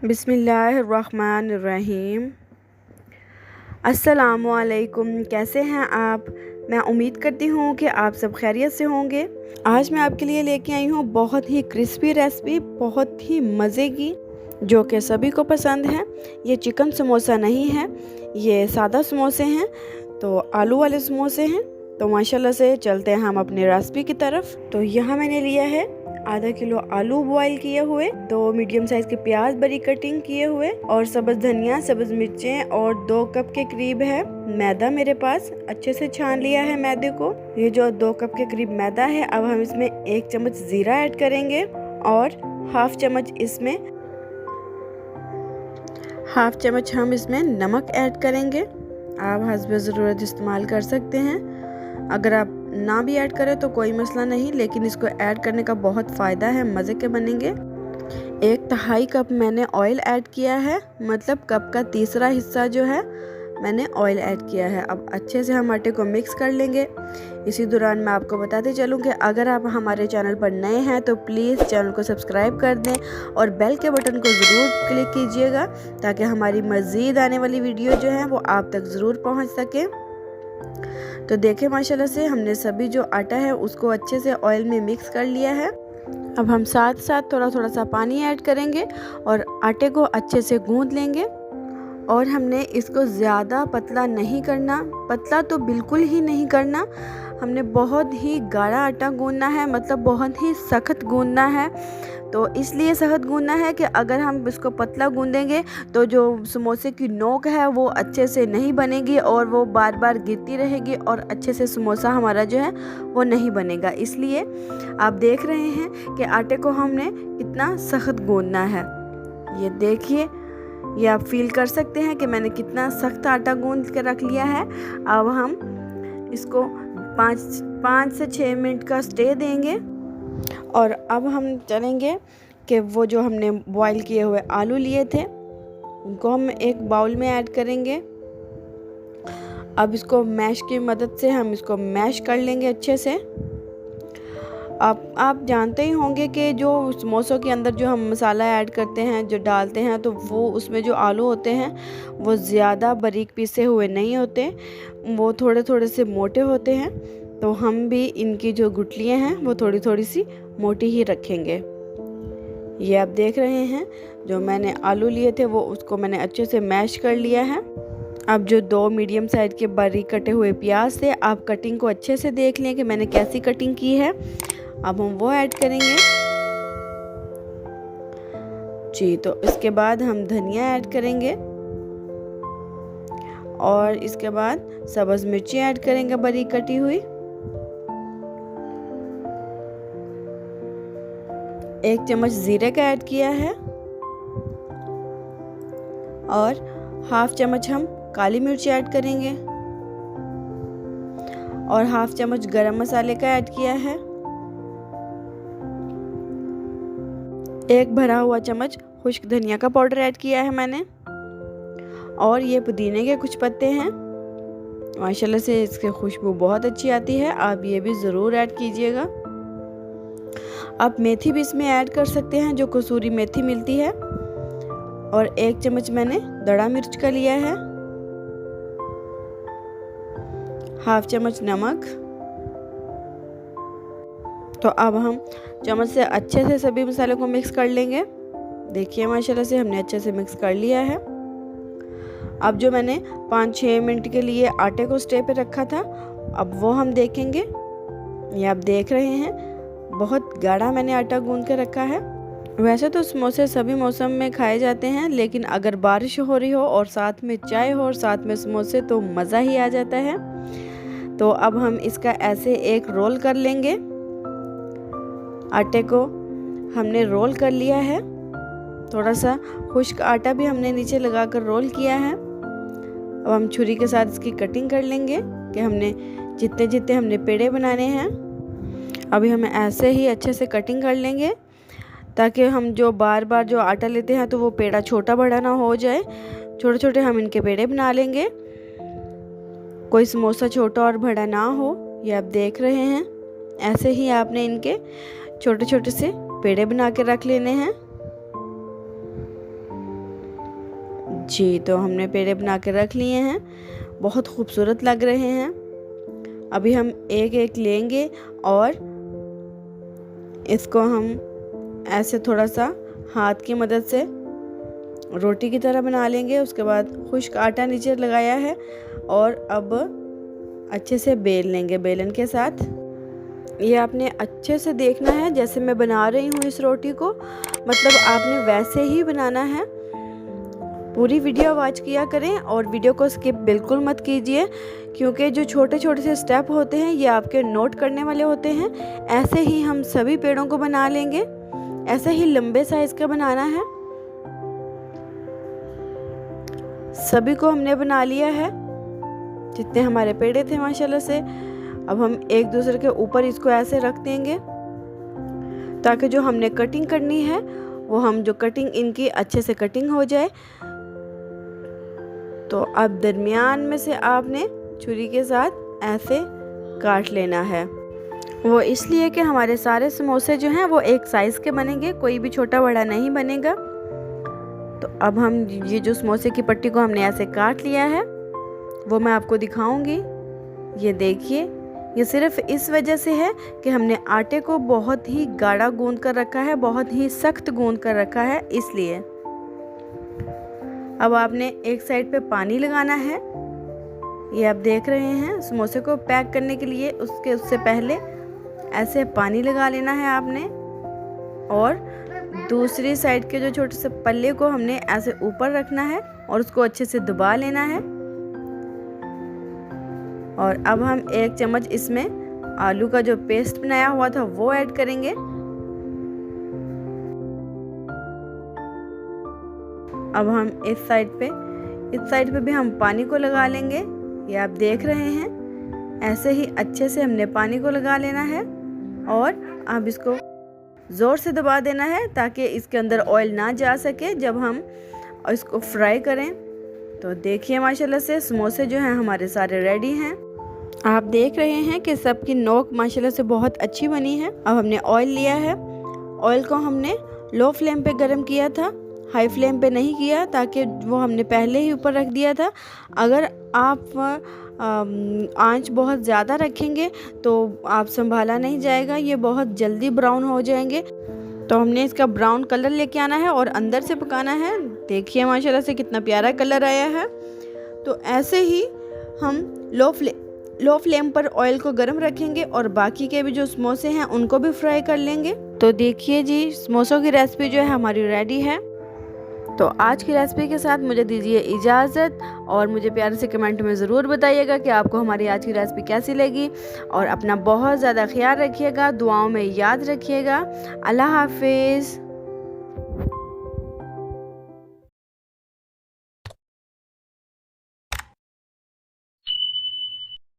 बिस्मिल्लाहिर्रहमानिर्रहीम। अस्सलामुअलैकुम। कैसे हैं आप? मैं उम्मीद करती हूँ कि आप सब खैरियत से होंगे। आज मैं आपके लिए लेके आई हूँ बहुत ही क्रिस्पी रेसिपी, बहुत ही मज़े की, जो कि सभी को पसंद है। ये चिकन समोसा नहीं है, ये सादा समोसे हैं, तो आलू वाले समोसे हैं। तो माशाल्लाह से चलते हैं हम अपनी रेसिपी की तरफ। तो यहाँ मैंने लिया है आधा किलो आलू बॉईल किए हुए, 2 मीडियम साइज के प्याज बड़ी कटिंग किए हुए, और सब्ज़ धनिया, सब्ज़ मिर्चें, और 2 कप के करीब है मैदा मेरे पास। अच्छे से छान लिया है मैदे को। ये जो 2 कप के करीब मैदा है, अब हम इसमें 1 चम्मच ज़ीरा ऐड करेंगे और हाफ चम्मच हम इसमें नमक ऐड करेंगे। आप हस्बे ज़रूरत इस्तेमाल कर सकते हैं। अगर आप ना भी ऐड करें तो कोई मसला नहीं, लेकिन इसको ऐड करने का बहुत फ़ायदा है, मज़े के बनेंगे। 1/2 कप मैंने ऑयल ऐड किया है, मतलब कप का तीसरा हिस्सा जो है मैंने ऑयल ऐड किया है। अब अच्छे से हम आटे को मिक्स कर लेंगे। इसी दौरान मैं आपको बताते चलूँ कि अगर आप हमारे चैनल पर नए हैं तो प्लीज़ चैनल को सब्सक्राइब कर दें और बेल के बटन को ज़रूर क्लिक कीजिएगा, ताकि हमारी मज़ीद आने वाली वीडियो जो है वो आप तक ज़रूर पहुँच सके। तो देखें माशाल्लाह से हमने सभी जो आटा है उसको अच्छे से ऑयल में मिक्स कर लिया है। अब हम साथ साथ थोड़ा थोड़ा सा पानी ऐड करेंगे और आटे को अच्छे से गूंद लेंगे। और हमने इसको ज़्यादा पतला नहीं करना, पतला तो बिल्कुल ही नहीं करना। हमने बहुत ही गाढ़ा आटा गूंदना है, मतलब बहुत ही सख्त गूंदना है। तो इसलिए सख्त गूंदना है कि अगर हम इसको पतला गूंदेंगे तो जो समोसे की नोक है वो अच्छे से नहीं बनेगी और वो बार बार गिरती रहेगी और अच्छे से समोसा हमारा जो है वो नहीं बनेगा। इसलिए आप देख रहे हैं कि आटे को हमने कितना सख्त गूंदना है। ये देखिए, ये आप फील कर सकते हैं कि मैंने कितना सख्त आटा गूंद के रख लिया है। अब हम इसको 5 से 6 मिनट का स्टे देंगे। और अब हम चलेंगे कि वो जो हमने बॉईल किए हुए आलू लिए थे उनको हम एक बाउल में ऐड करेंगे। अब इसको मैश की मदद से हम इसको मैश कर लेंगे अच्छे से। आप जानते ही होंगे कि जो समोसों के अंदर जो हम मसाला ऐड करते हैं, जो डालते हैं, तो वो उसमें जो आलू होते हैं वो ज़्यादा बारीक पीसे हुए नहीं होते, वो थोड़े थोड़े से मोटे होते हैं। तो हम भी इनकी जो गुठलियाँ हैं वो थोड़ी थोड़ी सी मोटी ही रखेंगे। ये आप देख रहे हैं, जो मैंने आलू लिए थे वो उसको मैंने अच्छे से मैश कर लिया है। अब जो 2 मीडियम साइज के बारीक कटे हुए प्याज थे, आप कटिंग को अच्छे से देख लें कि मैंने कैसी कटिंग की है। अब हम वो ऐड करेंगे जी। तो इसके बाद हम धनिया ऐड करेंगे और इसके बाद सब्ज़ मिर्ची ऐड करेंगे बारीक कटी हुई। 1 चम्मच ज़ीरे का ऐड किया है और हाफ चम्मच हम काली मिर्च ऐड करेंगे और हाफ चम्मच गरम मसाले का ऐड किया है। 1 भरा हुआ चम्मच खुश्क धनिया का पाउडर ऐड किया है मैंने। और ये पुदीने के कुछ पत्ते हैं, माशाल्लाह से इसकी खुशबू बहुत अच्छी आती है, आप ये भी ज़रूर ऐड कीजिएगा। आप मेथी भी इसमें ऐड कर सकते हैं, जो कसूरी मेथी मिलती है। और 1 चम्मच मैंने दड़ा मिर्च का लिया है, हाफ चम्मच नमक। तो अब हम चम्मच से अच्छे से सभी मसालों को मिक्स कर लेंगे। देखिए माशाल्लाह से हमने अच्छे से मिक्स कर लिया है। अब जो मैंने 5-6 मिनट के लिए आटे को स्टे पे रखा था, अब वो हम देखेंगे। ये आप देख रहे हैं, बहुत गाढ़ा मैंने आटा गूंद के रखा है। वैसे तो समोसे सभी मौसम में खाए जाते हैं, लेकिन अगर बारिश हो रही हो और साथ में चाय हो और साथ में समोसे तो मज़ा ही आ जाता है। तो अब हम इसका ऐसे एक रोल कर लेंगे। आटे को हमने रोल कर लिया है, थोड़ा सा खुश्क आटा भी हमने नीचे लगाकर रोल किया है। अब हम छुरी के साथ इसकी कटिंग कर लेंगे कि हमने जितने जितने हमने पेड़े बनाने हैं। अभी हम ऐसे ही अच्छे से कटिंग कर लेंगे, ताकि हम जो बार बार जो आटा लेते हैं तो वो पेड़ा छोटा बड़ा ना हो जाए। छोटे छोटे हम इनके पेड़े बना लेंगे, कोई समोसा छोटा और बड़ा ना हो। ये आप देख रहे हैं, ऐसे ही आपने इनके छोटे छोटे से पेड़े बना के रख लेने हैं। जी, तो हमने पेड़े बना के रख लिए हैं, बहुत खूबसूरत लग रहे हैं। अभी हम एक एक लेंगे और इसको हम ऐसे थोड़ा सा हाथ की मदद से रोटी की तरह बना लेंगे। उसके बाद खुश्क आटा नीचे लगाया है और अब अच्छे से बेल लेंगे बेलन के साथ। ये आपने अच्छे से देखना है, जैसे मैं बना रही हूँ इस रोटी को, मतलब आपने वैसे ही बनाना है। पूरी वीडियो वॉच किया करें और वीडियो को स्किप बिल्कुल मत कीजिए, क्योंकि जो छोटे छोटे से स्टेप होते हैं ये आपके नोट करने वाले होते हैं। ऐसे ही हम सभी पेड़ों को बना लेंगे, ऐसे ही लंबे साइज का बनाना है। सभी को हमने बना लिया है, जितने हमारे पेड़े थे माशाल्लाह से। अब हम एक दूसरे के ऊपर इसको ऐसे रख देंगे ताकि जो हमने कटिंग करनी है वो हम जो कटिंग इनकी अच्छे से कटिंग हो जाए। तो अब दरमियान में से आपने छुरी के साथ ऐसे काट लेना है। वो इसलिए कि हमारे सारे समोसे जो हैं वो एक साइज़ के बनेंगे, कोई भी छोटा बड़ा नहीं बनेगा। तो अब हम ये जो समोसे की पट्टी को हमने ऐसे काट लिया है वो मैं आपको दिखाऊंगी। ये देखिए, ये सिर्फ इस वजह से है कि हमने आटे को बहुत ही गाढ़ा गूंद कर रखा है, बहुत ही सख्त गूंद कर रखा है, इसलिए। अब आपने एक साइड पे पानी लगाना है। ये आप देख रहे हैं, समोसे को पैक करने के लिए उससे पहले ऐसे पानी लगा लेना है आपने। और दूसरी साइड के जो छोटे से पल्ले को हमने ऐसे ऊपर रखना है और उसको अच्छे से दबा लेना है। और अब हम 1 चम्मच इसमें आलू का जो पेस्ट बनाया हुआ था वो ऐड करेंगे। अब हम इस साइड पे भी हम पानी को लगा लेंगे। ये आप देख रहे हैं, ऐसे ही अच्छे से हमने पानी को लगा लेना है और अब इसको ज़ोर से दबा देना है ताकि इसके अंदर ऑयल ना जा सके जब हम इसको फ्राई करें। तो देखिए माशाल्लाह से समोसे जो हैं हमारे सारे रेडी हैं। आप देख रहे हैं कि सबकी नोक माशाल्लाह से बहुत अच्छी बनी है। अब हमने ऑयल लिया है, ऑयल को हमने लो फ्लेम पे गरम किया था, हाई फ्लेम पे नहीं किया, ताकि वो हमने पहले ही ऊपर रख दिया था। अगर आप आंच बहुत ज़्यादा रखेंगे तो आप संभाला नहीं जाएगा, ये बहुत जल्दी ब्राउन हो जाएंगे। तो हमने इसका ब्राउन कलर लेके आना है और अंदर से पकाना है। देखिए माशाल्लाह से कितना प्यारा कलर आया है। तो ऐसे ही हम लो फ्लेम पर ऑयल को गर्म रखेंगे और बाकी के भी जो समोसे हैं उनको भी फ्राई कर लेंगे। तो देखिए जी, समोसों की रेसिपी जो है हमारी रेडी है। तो आज की रेसिपी के साथ मुझे दीजिए इजाज़त और मुझे प्यारे से कमेंट में ज़रूर बताइएगा कि आपको हमारी आज की रेसिपी कैसी लगी। और अपना बहुत ज़्यादा ख्याल रखिएगा, दुआओं में याद रखिएगा। अल्लाह हाफिज़।